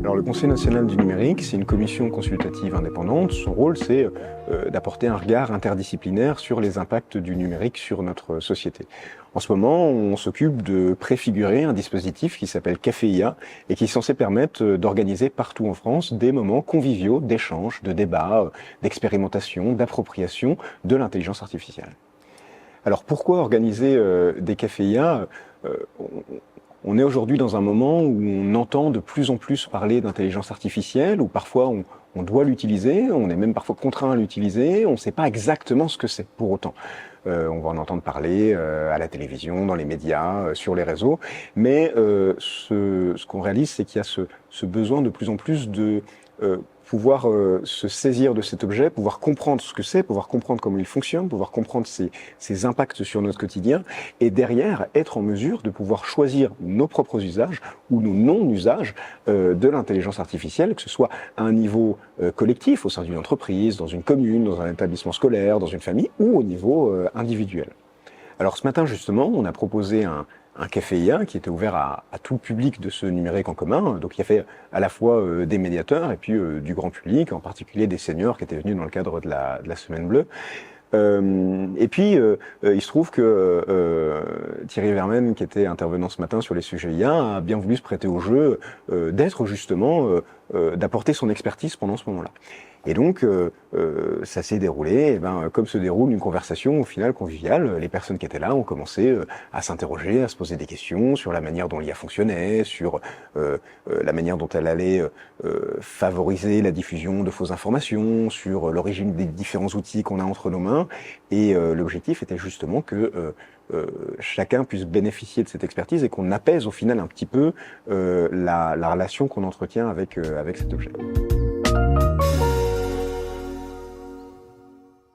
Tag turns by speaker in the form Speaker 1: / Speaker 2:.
Speaker 1: Alors le Conseil national du numérique, c'est une commission consultative indépendante. Son rôle, c'est d'apporter un regard interdisciplinaire sur les impacts du numérique sur notre société. En ce moment, on s'occupe de préfigurer un dispositif qui s'appelle Caféia et qui est censé permettre d'organiser partout en France des moments conviviaux d'échange, de débat, d'expérimentation, d'appropriation de l'intelligence artificielle. Alors pourquoi organiser des Caféias On est aujourd'hui dans un moment où on entend de plus en plus parler d'intelligence artificielle, où parfois on doit l'utiliser, on est même parfois contraint à l'utiliser, on ne sait pas exactement ce que c'est pour autant. On va en entendre parler à la télévision, dans les médias, sur les réseaux, mais ce qu'on réalise, c'est qu'il y a ce besoin de plus en plus de pouvoir se saisir de cet objet, pouvoir comprendre ce que c'est, pouvoir comprendre comment il fonctionne, pouvoir comprendre ses impacts sur notre quotidien, et derrière être en mesure de pouvoir choisir nos propres usages ou nos non-usages de l'intelligence artificielle, que ce soit à un niveau collectif, au sein d'une entreprise, dans une commune, dans un établissement scolaire, dans une famille, ou au niveau individuel. Alors ce matin justement, on a proposé un Caféia qui était ouvert à tout le public de ce numérique en commun, donc il y a fait à la fois des médiateurs et puis du grand public, en particulier des seniors qui étaient venus dans le cadre de la Semaine Bleue. Et puis, il se trouve que Thierry Vermen, qui était intervenant ce matin sur les sujets IA, a bien voulu se prêter au jeu d'être justement, d'apporter son expertise pendant ce moment-là. Et donc, ça s'est déroulé, comme se déroule une conversation au final conviviale. Les personnes qui étaient là ont commencé à s'interroger, à se poser des questions sur la manière dont l'IA fonctionnait, sur la manière dont elle allait favoriser la diffusion de fausses informations, sur l'origine des différents outils qu'on a entre nos mains. Et l'objectif était justement que chacun puisse bénéficier de cette expertise et qu'on apaise au final un petit peu la relation qu'on entretient avec cet objet.